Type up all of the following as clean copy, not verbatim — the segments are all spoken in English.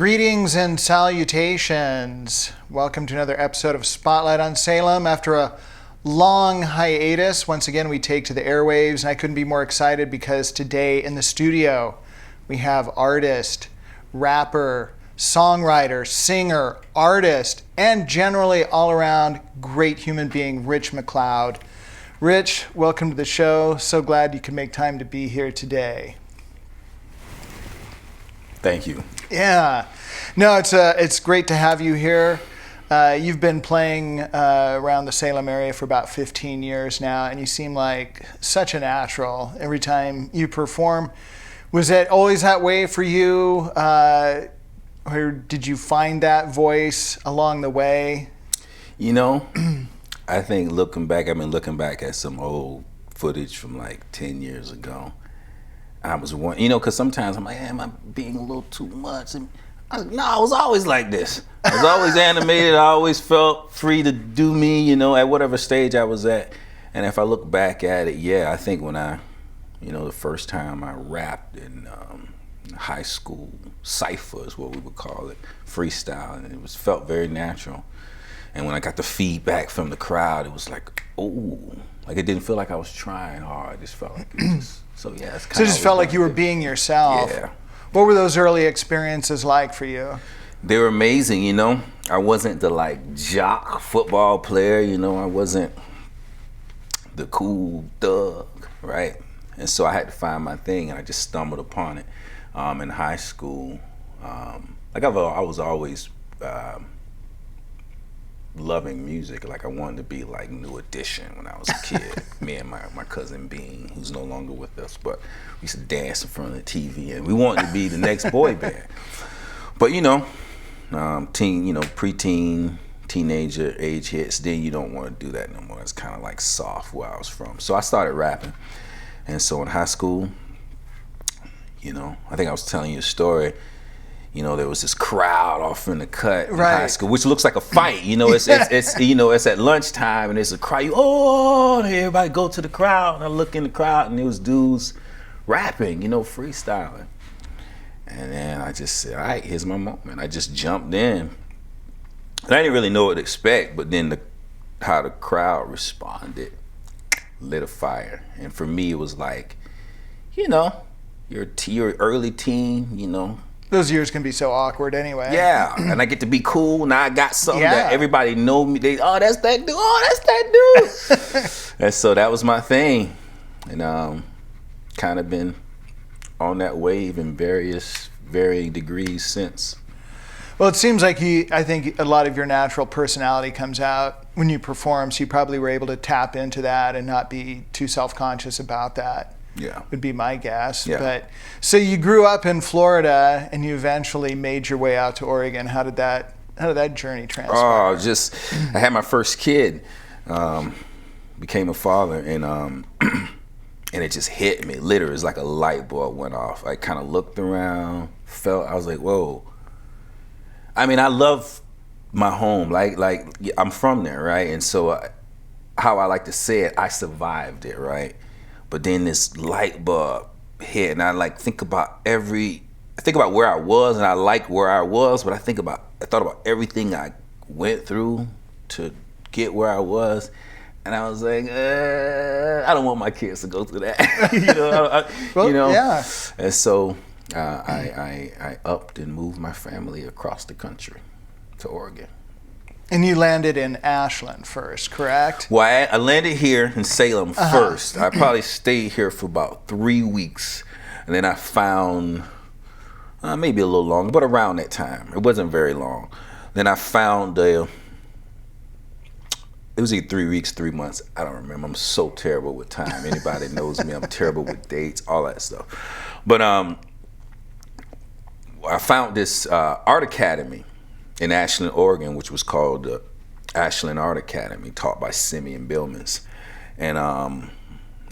Greetings and salutations. Welcome to another episode of Spotlight on Salem. After a long hiatus, once again we take to the airwaves, and I couldn't be more excited because today in the studio we have artist, rapper, songwriter, singer, artist, and generally all around great human being, Rich McCloud. Rich, welcome to the show. So glad you could make time to be here today. Thank you. Yeah. No, it's great to have you here. You've been playing around the Salem area for about 15 years now, and you seem like such a natural every time you perform. Was it always that way for you, or did you find that voice along the way? You know, I think looking back at some old footage from like 10 years ago. I was one, because sometimes I'm like, am I being a little too much? And I was always like this. I was always animated. I always felt free to do me, at whatever stage I was at. And if I look back at it, I think when the first time I rapped in high school, cypher is what we would call it, freestyle, and it felt very natural. And when I got the feedback from the crowd, it was like, oh, like it didn't feel like I was trying hard. It just felt like it was so it's kind of. So it just felt like you were being yourself. Yeah. What were those early experiences like for you? They were amazing, I wasn't the jock football player, I wasn't the cool thug, right? And so I had to find my thing, and I just stumbled upon it in high school. I was always loving music. I wanted to be like New Edition when I was a kid. Me and my cousin Bean, who's no longer with us, but we used to dance in front of the TV, and we wanted to be the next boy band. But preteen, teenager age hits, then you don't want to do that no more. It's kind of like soft where I was from. So I started rapping, and so in high school, I think I was telling you a story. There was this crowd off in the cut in high school, which looks like a fight. It's at lunchtime, and there's a crowd. And everybody go to the crowd, and I look in the crowd, and there was dudes rapping, freestyling. And then I just said, all right, here's my moment. I just jumped in. And I didn't really know what to expect, but then how the crowd responded lit a fire. And for me, it was like, you're early teen, Those years can be so awkward anyway. Yeah, and I get to be cool. Now I got something that everybody know me. That's that dude. Oh, that's that dude. And so that was my thing. And kind of been on that wave in varying degrees since. Well, it seems like I think a lot of your natural personality comes out when you perform, so you probably were able to tap into that and not be too self-conscious about that. Yeah, would be my guess. Yeah. But so you grew up in Florida and you eventually made your way out to Oregon. How did that journey transpire? I had my first kid, became a father, and it just hit me. Literally, it's like a light bulb went off. I kind of looked around, I was like, whoa. I mean, I love my home. Like I'm from there, right? And so how I like to say it, I survived it, right? But then this light bulb hit, and I think about where I was, and I like where I was, but I thought about everything I went through to get where I was, and I was like, I don't want my kids to go through that, Yeah. And so I upped and moved my family across the country to Oregon. And you landed in Ashland first, correct? Well, I landed here in Salem first. I probably stayed here for about 3 weeks. And then I found, maybe a little longer, but around that time. It wasn't very long. Then I found, it was either 3 weeks, 3 months. I don't remember. I'm so terrible with time. Anybody that knows me, I'm terrible with dates, all that stuff. But I found this art academy in Ashland, Oregon, which was called the Ashland Art Academy, taught by Simeon Billmans. And I'm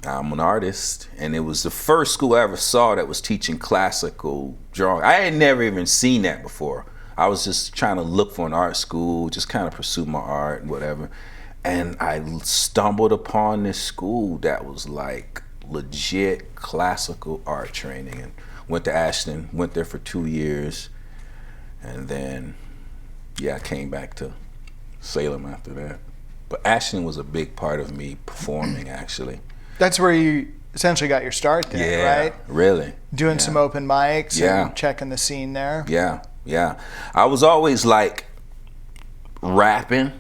an artist, and it was the first school I ever saw that was teaching classical drawing. I had never even seen that before. I was just trying to look for an art school, just kind of pursue my art and whatever. And I stumbled upon this school that was like legit classical art training, and went to Ashland, went there for 2 years. And then, yeah, I came back to Salem after that. But Ashland was a big part of me performing, actually. That's where you essentially got your start there, right? Really. Doing some open mics Yeah. and checking the scene there. Yeah. I was always like rapping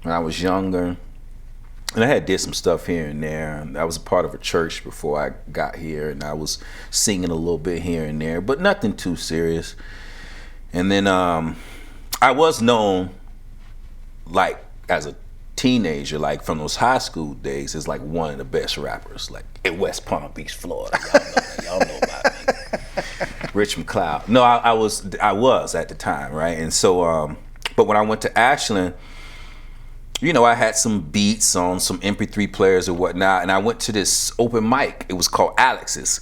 when I was younger. And I did some stuff here and there. And I was a part of a church before I got here, and I was singing a little bit here and there, but nothing too serious. And then I was known, like, as a teenager, like from those high school days, as like one of the best rappers, like in West Palm Beach, Florida. Y'all know about me. Rich McCloud. No, I was at the time, right? And so, but when I went to Ashland, you know, I had some beats on some MP3 players or whatnot, and I went to this open mic. It was called Alex's,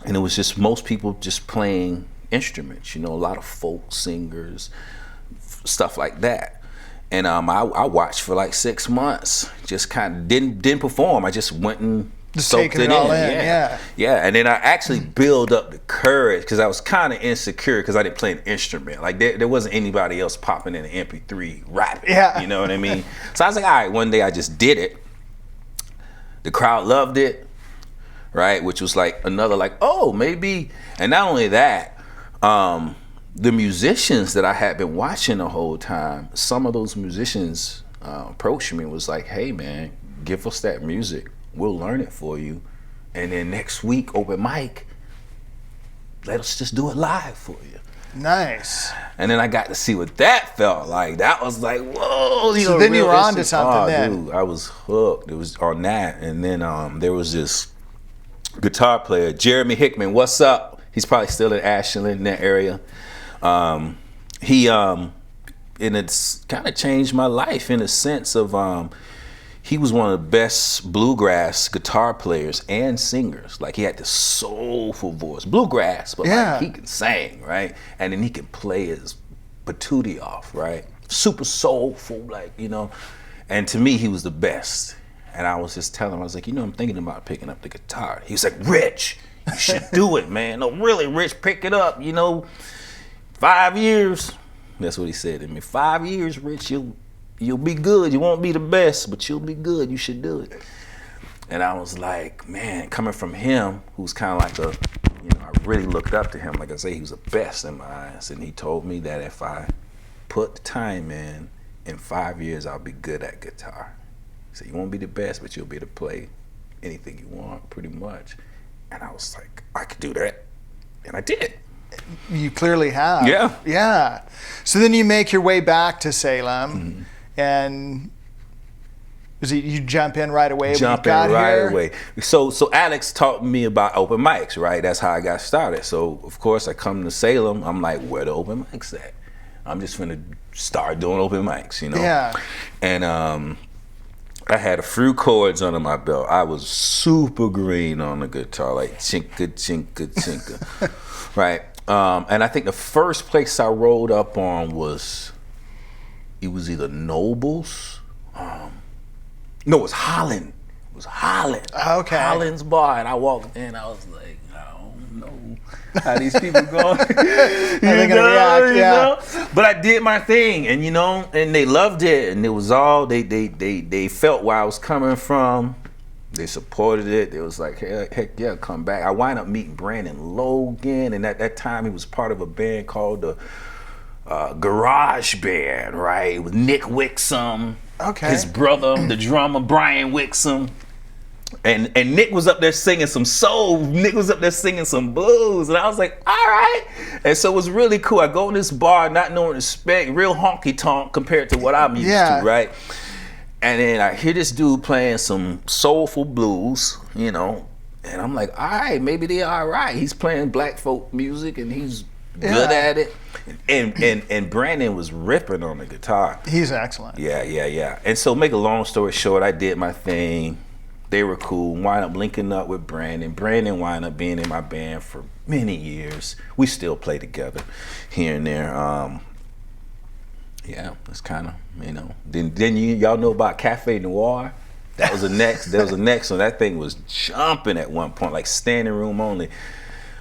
and it was just most people just playing instruments, you know, a lot of folk singers, stuff like that. And I watched for like 6 months, just kind of didn't perform. I just went and just soaked taking it all in. Yeah. And then I actually built up the courage because I was kind of insecure because I didn't play an instrument. Like there wasn't anybody else popping in an MP3 rapping. Yeah. You know what I mean? So I was like, all right, one day I just did it. The crowd loved it, right? Which was like another like, oh, maybe. And not only that, the musicians that I had been watching the whole time, some of those musicians approached me and was like, hey man, give us that music. We'll learn it for you. And then next week, open mic, let us just do it live for you. Nice. And then I got to see what that felt like. That was like, whoa. So then you were on to something then. Dude, I was hooked. It was on that. And then there was this guitar player, Jeremy Hickman. What's up? He's probably still in Ashland, in that area. And it's kind of changed my life in a sense of, he was one of the best bluegrass guitar players and singers. Like, he had this soulful voice, bluegrass, but like he can sing, right? And then he can play his patootie off, right? Super soulful, like, you know. And to me, he was the best. And I was just telling him, I was like, you know, I'm thinking about picking up the guitar. He was like, Rich, you should do it, man. No, really, Rich, pick it up, you know. 5 years. That's what he said to me. 5 years, Rich, you'll be good. You won't be the best, but you'll be good. You should do it. And I was like, man, coming from him, who's kind of like I really looked up to him. Like I say, he was the best in my eyes. And he told me that if I put the time in 5 years, I'll be good at guitar. He said, you won't be the best, but you'll be able to play anything you want, pretty much. And I was like, I could do that. And I did. You clearly have. Yeah. So then you make your way back to Salem, and you jump in right away? Away. So Alex taught me about open mics, right? That's how I got started. So of course I come to Salem. I'm like, where the open mics at? I'm just gonna start doing open mics, you know? Yeah. And I had a few chords under my belt. I was super green on the guitar, like chinka, chinka, chinka, right? And I think the first place I rolled up on was either Nobles. No, it was Holland. It was Holland. Okay. Holland's bar. And I walked in, I was like, I don't know how these people going. They're gonna react, yeah. But I did my thing, and and they loved it, and it was all they felt where I was coming from. They supported it. It was like, heck yeah, come back. I wind up meeting Brandon Logan, and at that time he was part of a band called the Garage Band, right? With Nick Wixom, his brother, the drummer Brian Wixom, and Nick was up there singing some soul. Nick was up there singing some blues, and I was like, all right. And so it was really cool. I go in this bar, not knowing respect, real honky tonk compared to what I'm used to, right? And then I hear this dude playing some soulful blues, and I'm like, all right, maybe they're all right. He's playing black folk music, and he's good at it. And Brandon was ripping on the guitar. He's excellent. Yeah. And so, make a long story short, I did my thing. They were cool. Wind up linking up with Brandon. Brandon wind up being in my band for many years. We still play together here and there. Yeah, it's kind of, Then y'all know about Cafe Noir? That was the next. one. That thing was jumping at one point, like standing room only.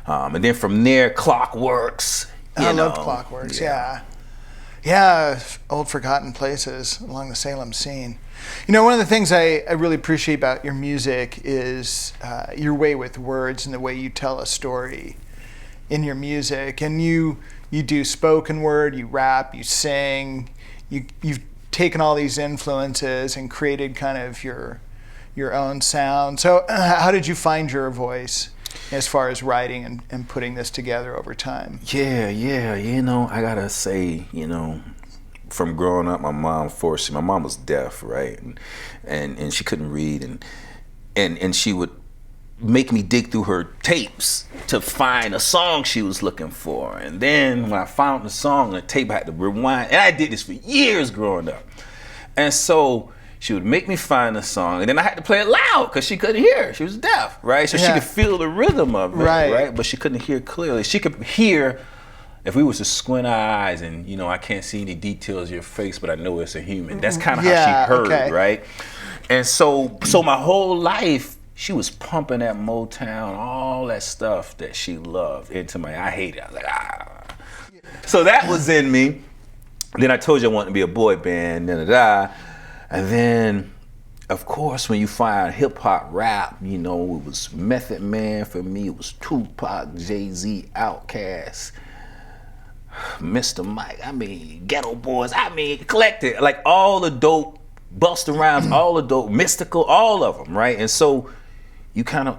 And then from there, Clockworks, I loved Clockworks. Yeah, old forgotten places along the Salem scene. You know, one of the things I really appreciate about your music is your way with words and the way you tell a story in your music. And you do spoken word, you rap, you sing. You've taken all these influences and created kind of your own sound. So how did you find your voice as far as writing and putting this together over time? Yeah. You know, I gotta say, you know, from growing up, my mom was deaf, right? And she couldn't read, and she would make me dig through her tapes to find a song she was looking for. And then when I found the song, the tape, I had to rewind. And I did this for years growing up. And so she would make me find the song, and then I had to play it loud because she couldn't hear. She was deaf, right? So she could feel the rhythm of it, right? But she couldn't hear clearly. She could hear if we was to squint our eyes and, you know, I can't see any details of your face, but I know it's a human. That's kind of how she heard, right? And so my whole life, she was pumping that Motown, all that stuff that she loved into my, I hate it. I was like, ah. So that was in me. Then I told you I wanted to be a boy band, and then, of course, when you find hip hop rap, you know, it was Method Man for me. It was Tupac, Jay-Z, Outkast, Mr. Mike. I mean, Ghetto Boys. I mean, Collected. Like all the dope Busta Rhymes, all the dope Mystical, all of them, right? And so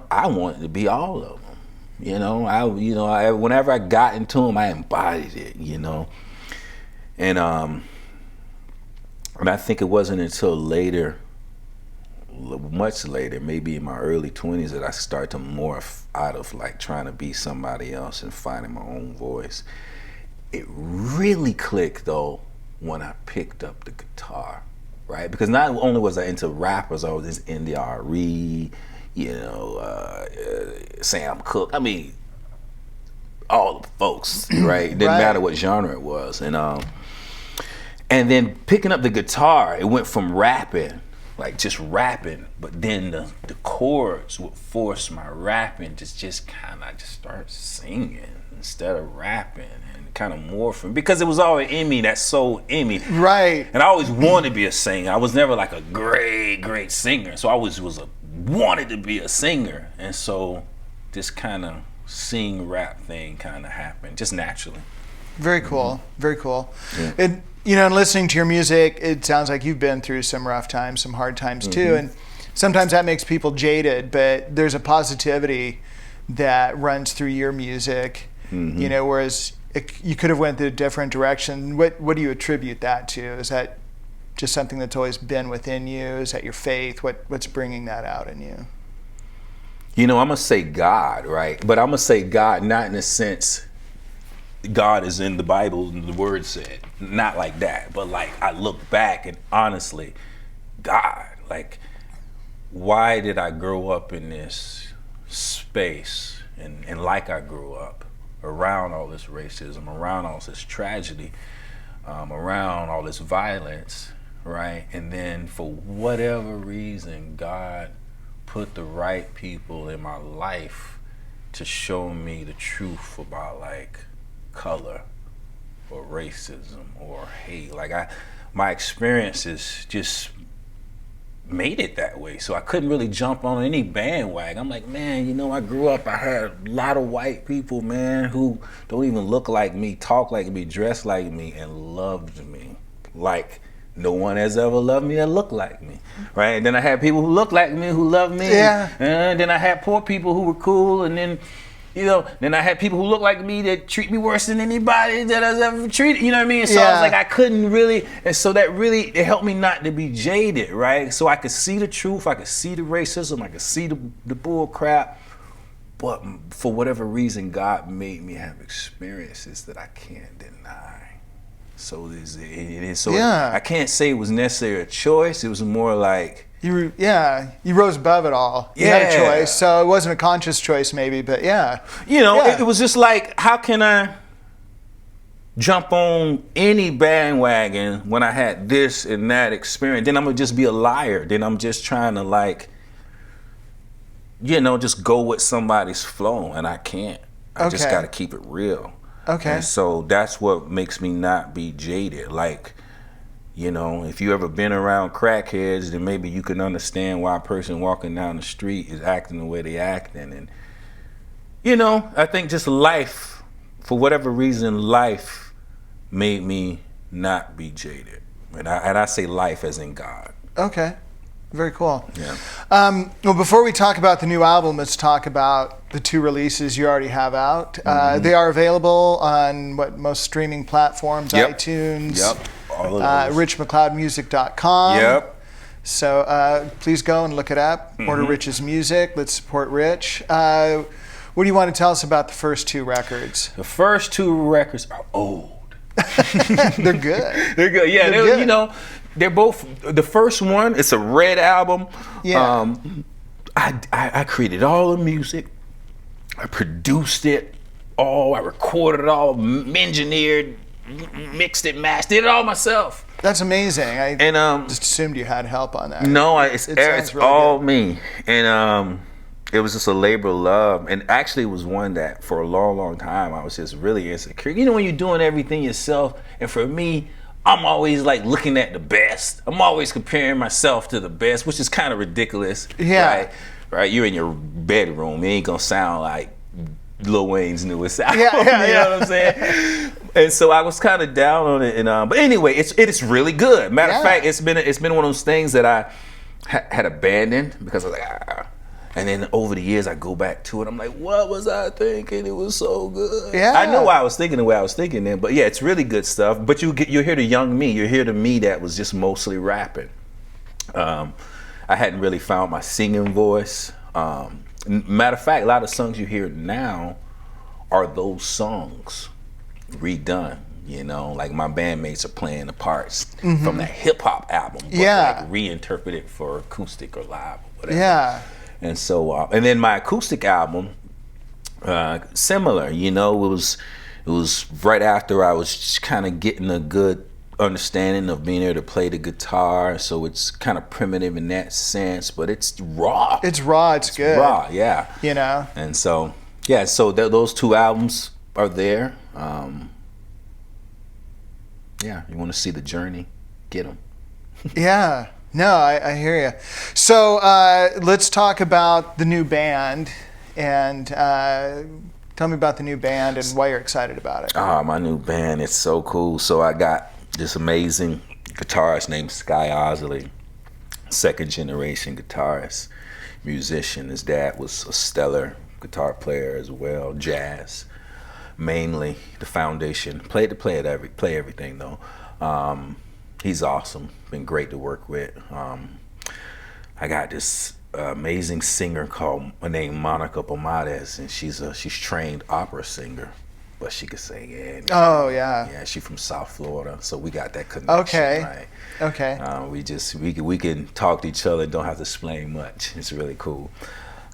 I wanted to be all of them. You know, whenever I got into them, I embodied it. You know, and I think it wasn't until later, much later, maybe in my early 20s, that I started to morph out of like trying to be somebody else and finding my own voice. It really clicked though when I picked up the guitar, right? Because not only was I into rappers, I was into R.E., you know, Sam Cooke. I mean, all the folks, right? It didn't matter what genre it was. And then picking up the guitar, it went from rapping, like just rapping, but then the chords would force my rapping to just kind of just start singing instead of rapping, and kind of morphing, because it was always in me, that soul in me. Right. And I always wanted to be a singer. I was never like a great singer. So I wanted to be a singer. And so this kind of sing rap thing kind of happened just naturally. Very cool. Very cool. Yeah. And, you know, and listening to your music, it sounds like you've been through some rough times, some hard times too. And sometimes that makes people jaded, but there's a positivity that runs through your music, you know, whereas you could have went in a different direction. What do you attribute that to? Is that just something that's always been within you? Is that your faith? What's bringing that out in you? You know, I'm going to say God, right? But I'm going to say God not in the sense God is in the Bible and the word said. Not like that. But like I look back and honestly, God, like, why did I grow up in this space and like I grew up around all this racism, around all this tragedy, around all this violence, right? And then for whatever reason, God put the right people in my life to show me the truth about like color or racism or hate. Like my experiences just made it that way. So I couldn't really jump on any bandwagon. I'm like, man, you know, I grew up, I had a lot of white people, man, who don't even look like me, talk like me, dress like me, and loved me like no one has ever loved me that looked like me, right? And then I had people who looked like me who loved me. Yeah. And then I had poor people who were cool, and then, you know, then I had people who look like me that treat me worse than anybody that has ever treated, you know what I mean? So I was like, I couldn't really, and so that really, it helped me not to be jaded, right? So I could see the truth, I could see the racism, I could see the bull crap, but for whatever reason, God made me have experiences that I can't deny. So I can't say it was necessarily a choice, it was more like, you rose above it all. You had a choice, so it wasn't a conscious choice maybe, but you know, it was just like, how can I jump on any bandwagon when I had this and that experience? Then I'm gonna just be a liar. Then I'm just trying to like, you know, just go with somebody's flow, and I can't. I just gotta keep it real. Okay. And so that's what makes me not be jaded. Like, you know, if you ever been around crackheads, then maybe you can understand why a person walking down the street is acting the way they acting. And, you know, I think just life, for whatever reason, life made me not be jaded. And I say life as in God. Okay. Very cool. Yeah. Well, before we talk about the new album, let's talk about the 2 releases you already have out. They are available on most streaming platforms, Yep. iTunes, Yep. All of those. richmccloudmusic.com. Yep. So please go and look it up. Order Rich's music. Let's support Rich. What do you want to tell us about the first 2 records? The first 2 records are old. They're good. They're good. Yeah, They're good. You know, they're both. The first one, it's a red album. Yeah. I created all the music. I produced it all. I recorded it all. Engineered, mixed it, mastered it all myself. That's amazing. I And just assumed you had help on that. no, it's sounds really all good. me. And it was just a labor of love. And actually, it was one that for a long, long time I was just really insecure. You know, when you're doing everything yourself, and for me, I'm always like looking at the best. I'm always comparing myself to the best, which is kind of ridiculous. Yeah. Right. You're in your bedroom. It ain't gonna sound like Lil Wayne's newest album. Yeah, you know what I'm saying? And so I was kind of down on it. And but anyway, it is really good. Matter of fact, it's been one of those things that I had abandoned because I was like, And then over the years, I go back to it. I'm like, what was I thinking? It was so good. Yeah. I know why I was thinking the way I was thinking then, but yeah, it's really good stuff. But you hear the young me. You hear the me that was just mostly rapping. I hadn't really found my singing voice. Matter of fact, a lot of songs you hear now are those songs redone. You know, like my bandmates are playing the parts from that hip hop album, but like reinterpreted for acoustic or live or whatever. Yeah. And so, and then my acoustic album, similar. You know, it was right after I was just kind of getting a good understanding of being able to play the guitar. So it's kind of primitive in that sense, but it's raw. It's raw. It's good. Raw, yeah. You know. And so, yeah. So those 2 albums are there. Yeah, you want to see the journey? Get them. Yeah. No, I hear you. So let's talk about the new band, and tell me about the new band and why you're excited about it. My new band, it's so cool. So I got this amazing guitarist named Sky Osley, 2nd generation guitarist, musician. His dad was a stellar guitar player as well, jazz, mainly the foundation. Play everything though. He's awesome. Been great to work with. I got this amazing singer named Monica Pomares, and she's trained opera singer, but she could sing anything. Oh yeah. Yeah, she's from South Florida, so we got that connection. Okay. Right? Okay. We can talk to each other and don't have to explain much. It's really cool.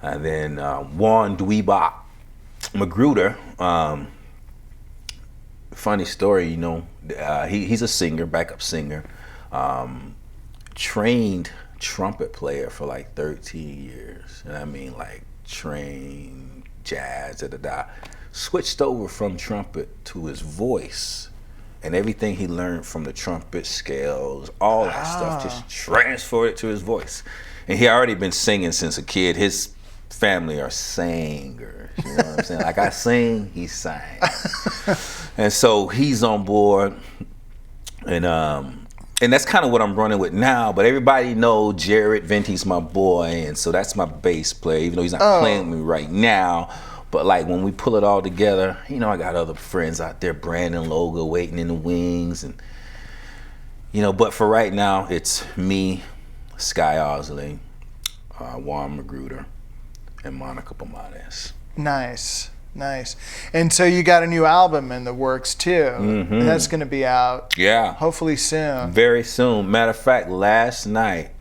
And then Juan Dweebach Magruder. Funny story, you know, he's a singer, backup singer, trained trumpet player for like 13 years. And I mean like trained jazz, switched over from trumpet to his voice. And everything he learned from the trumpet scales, all that stuff, just transferred it to his voice. And he already been singing since a kid. His family are singers, you know what I'm saying? Like I sing, he sang. And so he's on board, and that's kind of what I'm running with now. But everybody know Jared Vente's my boy, and so that's my bass player, even though he's not playing with me right now. But like when we pull it all together, you know, I got other friends out there, Brandon Loga waiting in the wings, and you know. But for right now, it's me, Sky Osley, Juan Magruder, and Monica Pomares. Nice. And so you got a new album in the works too. Mm-hmm. And that's going to be out. Yeah. Hopefully soon. Very soon. Matter of fact, last night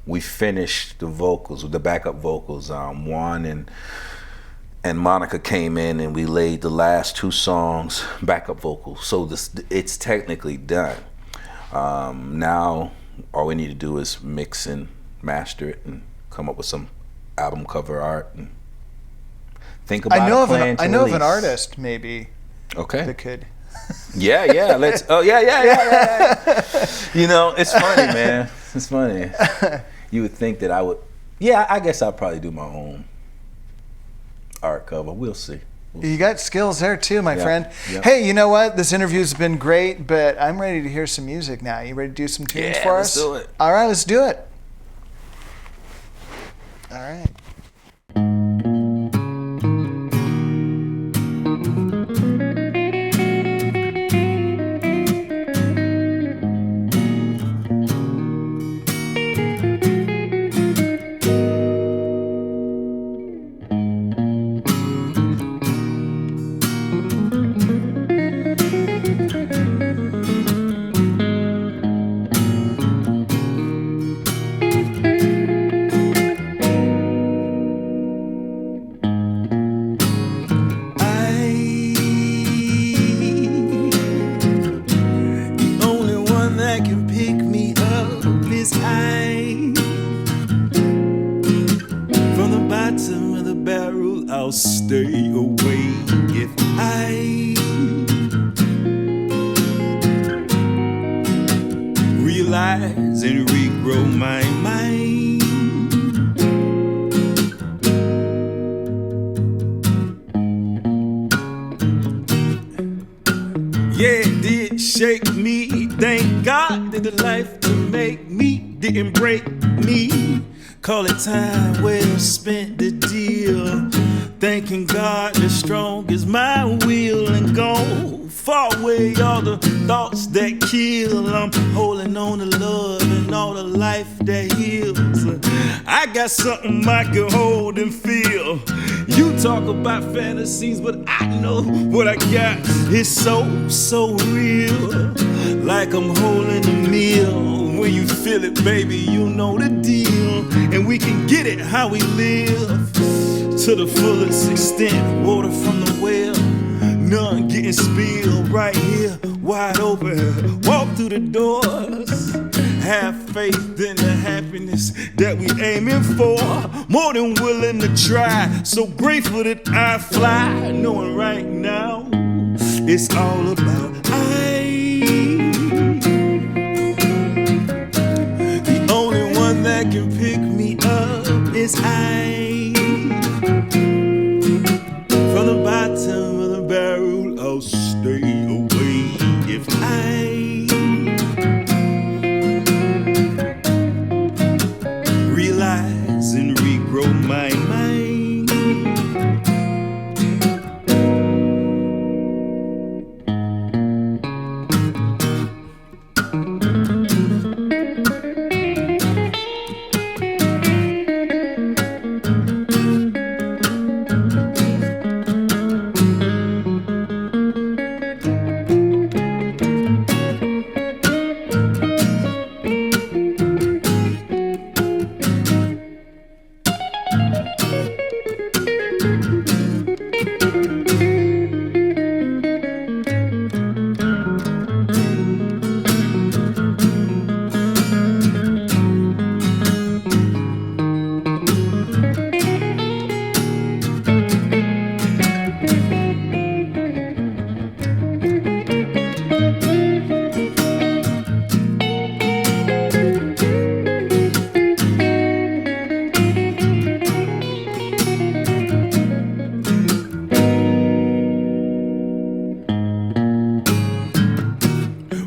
we finished the vocals, the backup vocals. Juan and Monica came in and we laid the last 2 songs backup vocals. So it's technically done. Now all we need to do is mix and master it and come up with some album cover art and think about I know a plan to of an release. artist maybe. Okay. that could. Yeah. Let's. Oh, yeah. You know, it's funny, man. It's funny. You would think that I would. Yeah, I guess I'll probably do my own art cover. We'll see. You got skills there too, my friend. Yeah. Hey, you know what? This interview's been great, but I'm ready to hear some music now. You ready to do some tunes for us? Let's do it. All right, let's do it. All right. I'll stay away if I realize and regrow my mind. Yeah, it did shake me. Thank God that the life to make me didn't break me. Call it time well spent, the deal. Thanking God the strong is my will, and go far away all the thoughts that kill. I'm holding on to love and all the life that heals. I got something I can hold and feel. You talk about fantasies, but I know what I got is so real. Like I'm holding a meal. When you feel it, baby, you know the deal. And we can get it how we live to the fullest extent. Water from the well, none getting spilled. Right here, wide open. Walk through the doors. Have faith in the happiness that we aiming for. More than willing to try. So grateful that I fly, knowing right now it's all about the only one that can pick me up is from the bottom of the barrel, I'll stay away if I realize and regrow my mind.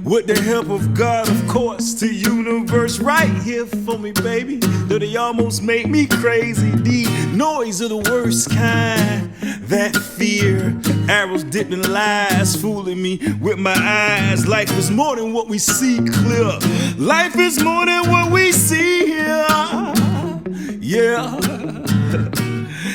With the help of God, of course, the universe right here for me, baby. Though they almost make me crazy. The noise of the worst kind, that fear. Arrows dipped in lies, fooling me with my eyes. Life is more than what we see clear. Life is more than what we see here. Yeah.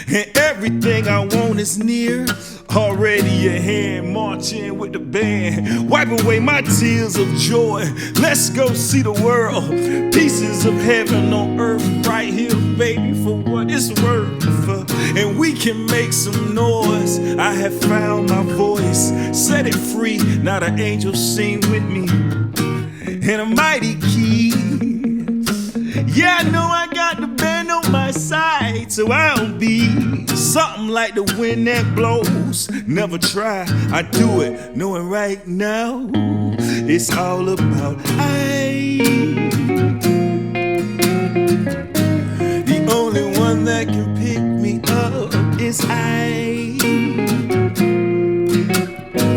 And everything I want is near. Already at hand, marching with the band. Wipe away my tears of joy. Let's go see the world. Pieces of heaven on earth right here, baby, for what it's worth. And we can make some noise. I have found my voice. Set it free. Now the angels sing with me in a mighty key. Yeah, I know I got the band on my sight, so I'll be something like the wind that blows. Never try, I do it, knowing right now it's all about I. The only one that can pick me up is I.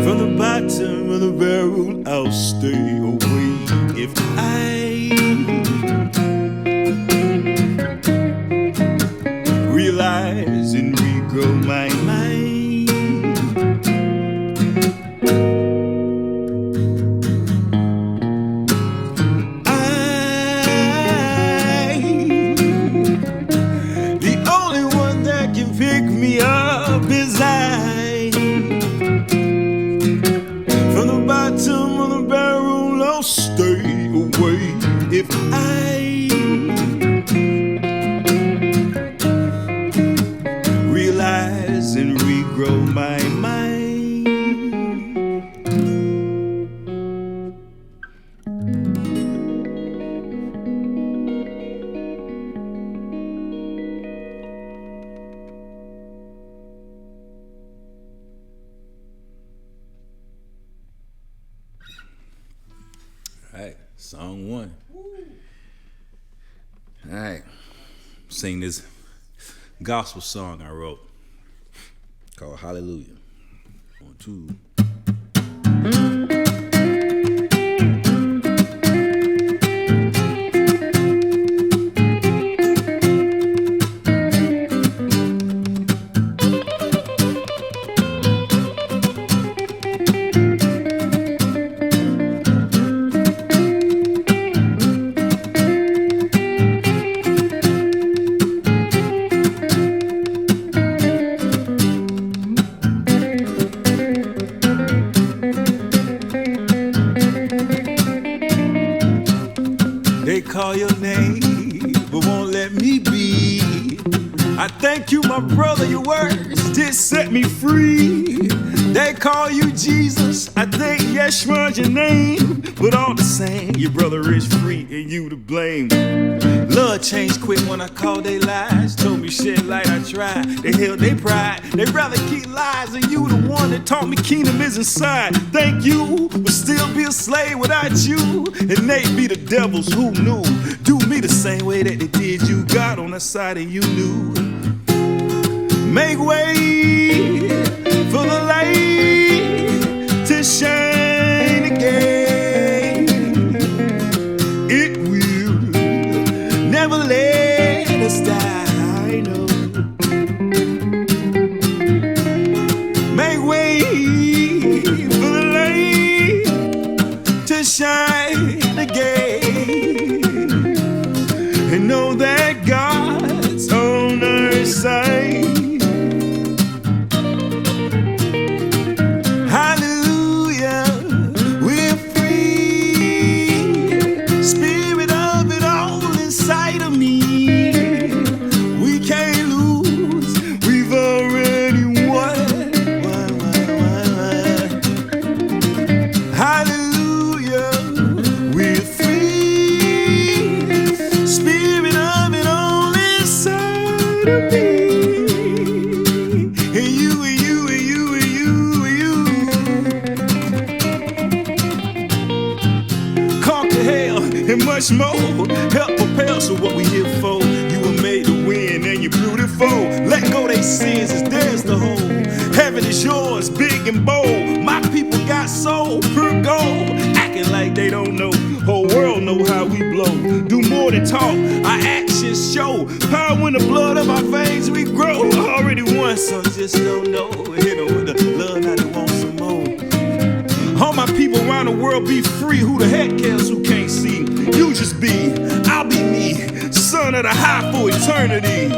From the bottom of the barrel, I'll stay away if I realize and regrow my mind. The only one that can pick me up is I. From the bottom of the barrel, I'll stay away if I realize and regrow my mind. All right, song one. All right, sing this gospel song I wrote called Hallelujah. 1, 2. They call your name, but won't let me be. I thank you, my brother, your words did set me free. They call you Jesus, I think Yeshua's your name. But all the same, your brother is free and you to blame. Love changed quick when I called they lies. Told me shed light, I tried. They held their pride. They'd rather keep lies than you, the one that taught me kingdom is inside. Thank you, but still be a slave without you. And they be the devils who knew. Do me the same way that they did you. God on the side and you knew. Make way for the light to shine again. It will never let us die, no. Make way for the light to shine again. And know that God's on our side. Much more, help propel, so what we here for? You were made to win and you're beautiful. Let go they sins, it's theirs to hold. Heaven is yours, big and bold. My people got soul, pure gold. Acting like they don't know, whole world know how we blow. Do more than talk, our actions show. Power in the blood of our veins we grow. Already won, some just don't know. Hit them with the love, now they want some more. All my people around the world be free. Who the heck cares who can't see? You just be, I'll be me, son of the high for eternity.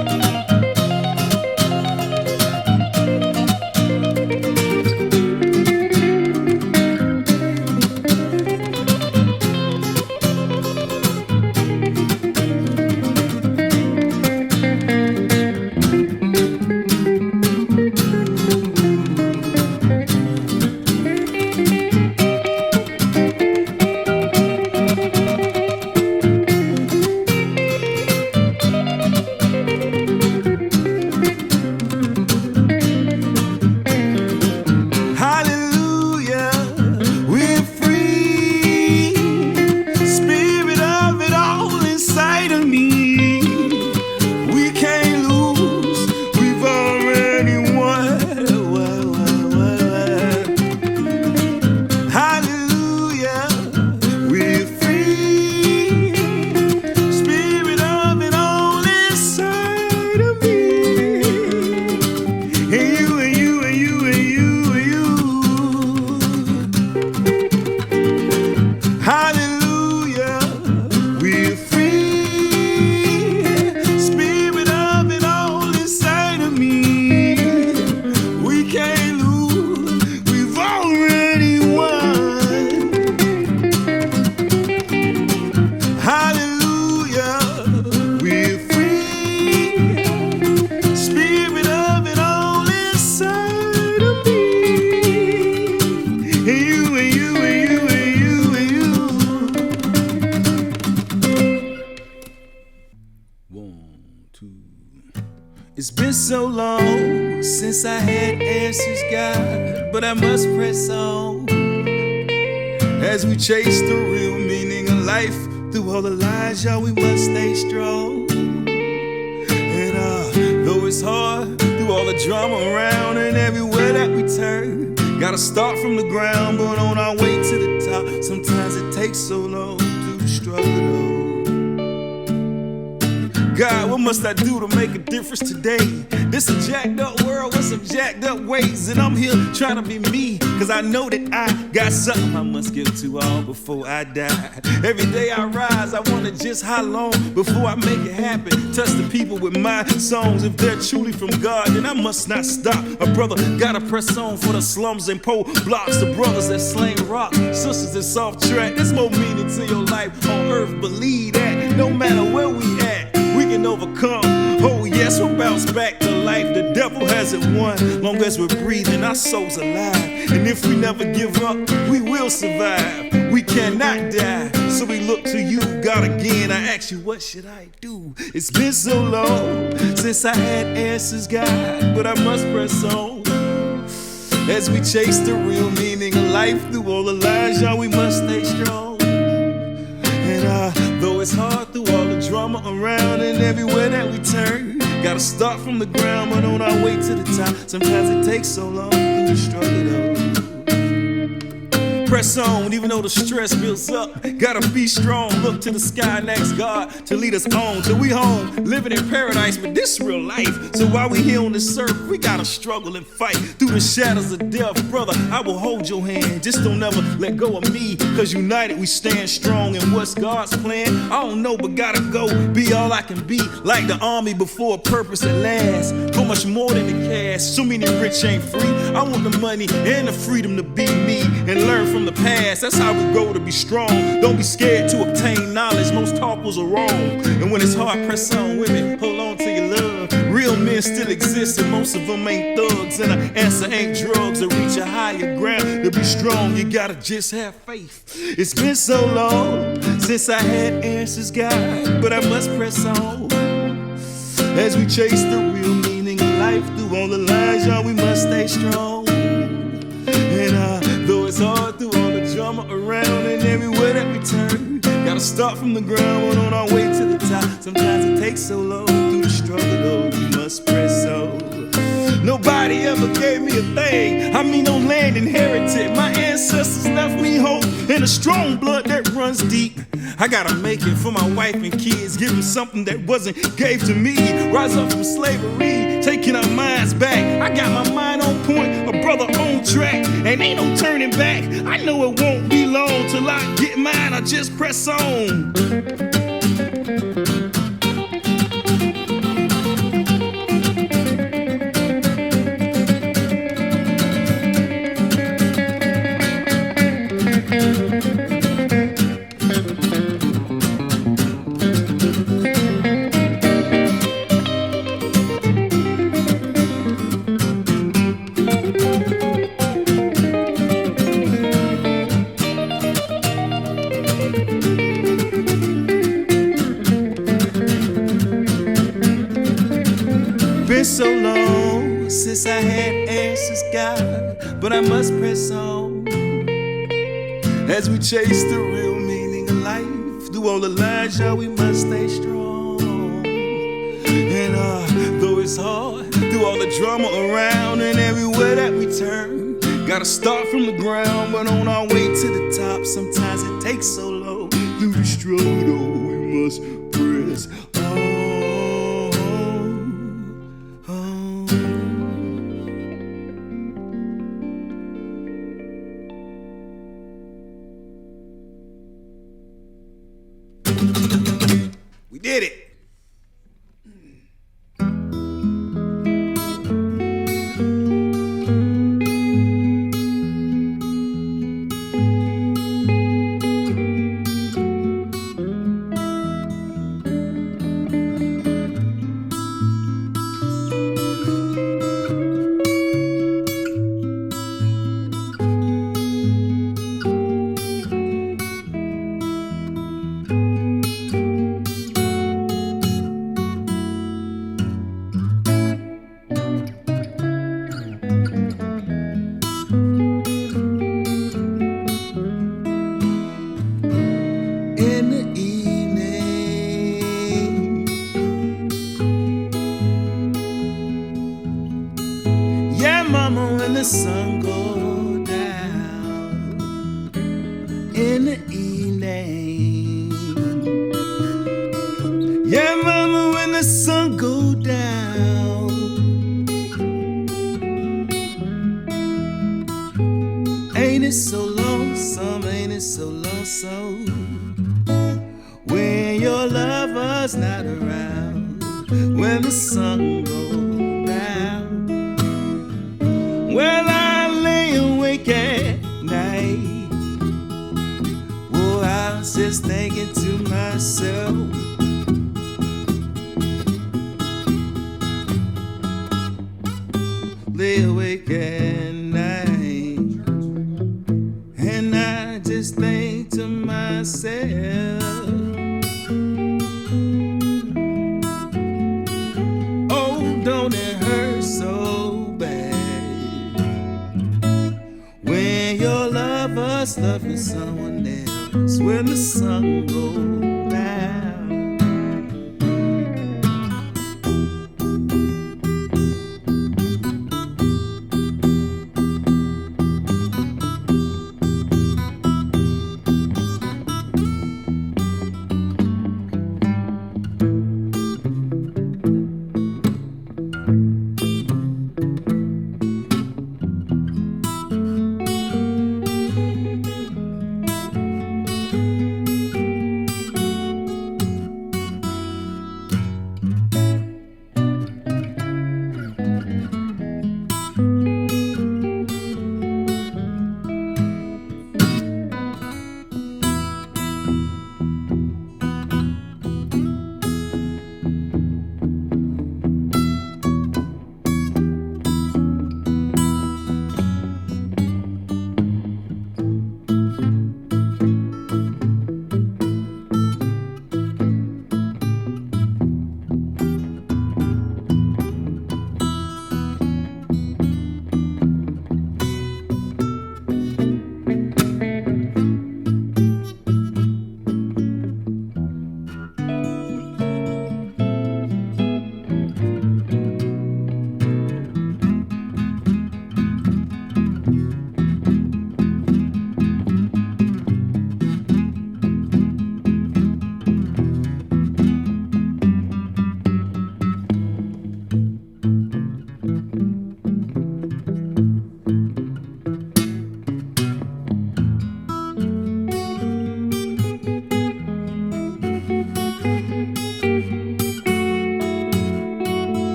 It's been so long since I had answers, God, but I must press on as we chase the real meaning of life. Through all the lies, y'all, we must stay strong. And though it's hard, through all the drama around and everywhere that we turn, gotta start from the ground, but on our way to the top, sometimes it takes so long to struggle. God, what must I do to make a difference today? This a jacked up world with some jacked up ways, and I'm here trying to be me, cause I know that I got something I must give to all before I die. Every day I rise, I wonder just how long before I make it happen. Touch the people with my songs. If they're truly from God, then I must not stop. A brother gotta press on for the slums and poor blocks, the brothers that slang rock, sisters that soft track. There's more meaning to your life on earth, believe that. No matter where we at, we can overcome. Oh yes, we'll bounce back to life. The devil hasn't won. Long as we're breathing, our soul's alive. And if we never give up, we will survive. We cannot die, so we look to you, God, again. I ask you, what should I do? It's been so long since I had answers, God, but I must press on as we chase the real meaning of life. Through all the lies, y'all, we must stay strong. And though it's hard, through all the drama around and everywhere that we turn, gotta start from the ground, but on our way to the top, sometimes it takes so long through the struggle. Press on, even though the stress builds up. Gotta be strong, look to the sky and ask God to lead us on till we home, living in paradise. But this real life, so while we here on this earth, we gotta struggle and fight through the shadows of death. Brother, I will hold your hand, just don't ever let go of me, cause united we stand strong. And what's God's plan? I don't know, but gotta go be all I can be, like the army before a purpose at last. So much more than the cash, so many rich ain't free. I want the money and the freedom to be me and learn from the past. That's how we grow to be strong. Don't be scared to obtain knowledge. Most topples are wrong. And when it's hard, press on, women, hold on to your love. Real men still exist, and most of them ain't thugs. And the answer ain't drugs. To reach a higher ground, to be strong, you gotta just have faith. It's been so long since I had answers, God, but I must press on as we chase the real meaning of life. Through all the lies, y'all, we must stay strong. And though it's hard, through all the drama around and everywhere that we turn, gotta start from the ground, but on our way to the top, sometimes it takes so long through the struggle, though we must press on. Nobody ever gave me a thing, I mean no land inherited. My ancestors left me hope and a strong blood that runs deep. I gotta make it for my wife and kids, give them something that wasn't gave to me. Rise up from slavery, taking our minds back. I got my mind on point, a brother on track, and ain't no turning back. I know it won't be long till I get mine, I just press on. Been so long since I had answers, God, but I must press on as we chase the real meaning of life. Through all the lies, y'all, we must stay strong. And though it's hard, through all the drama around and everywhere that we turn, gotta start from the ground, but on our way to the top, sometimes it takes so long through the struggle, we must press on. We did it. the sun goes down in the evening. Yeah, mama, when the sun goes down, ain't it so lonesome, ain't it so lonesome, when your lover's not around, when the sun goes down. Well, I lay awake at night, oh, I was just thinking to myself, lay awake at night, and I just think to myself, oh, don't it hurt so bad when your lover's loving someone else, when the sun goes down.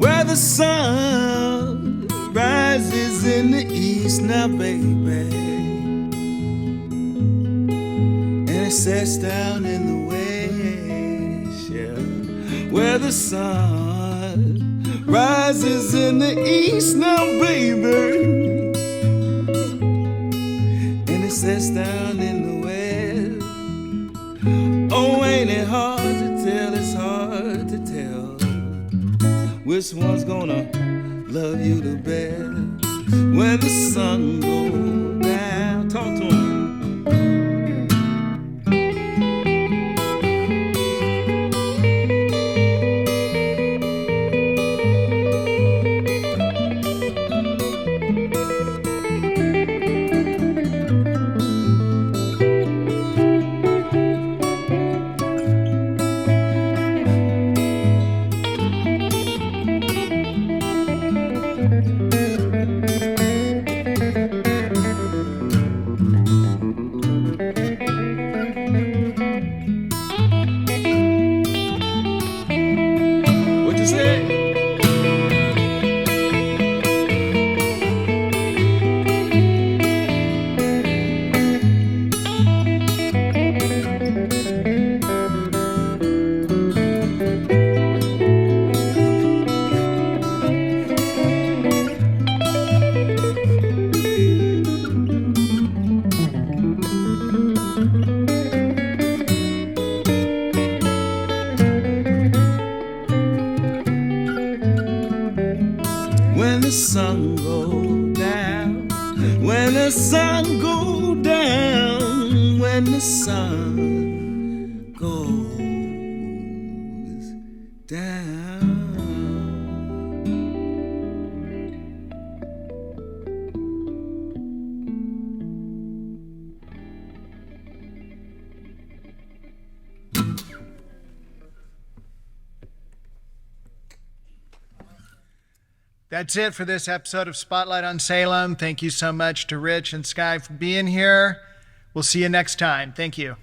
Where the sun rises in the east now, baby, and it sets down in the west, yeah. Where the sun rises in the east now, baby, and it sets down in the west. Oh, ain't it hard to tell, it's hard to tell which one's gonna love you the best when the sun goes down. Talk to him. When the sun goes down, when the sun goes down, when the sun goes down. That's it for this episode of Spotlight on Salem. Thank you so much to Rich and Sky for being here. We'll see you next time. Thank you.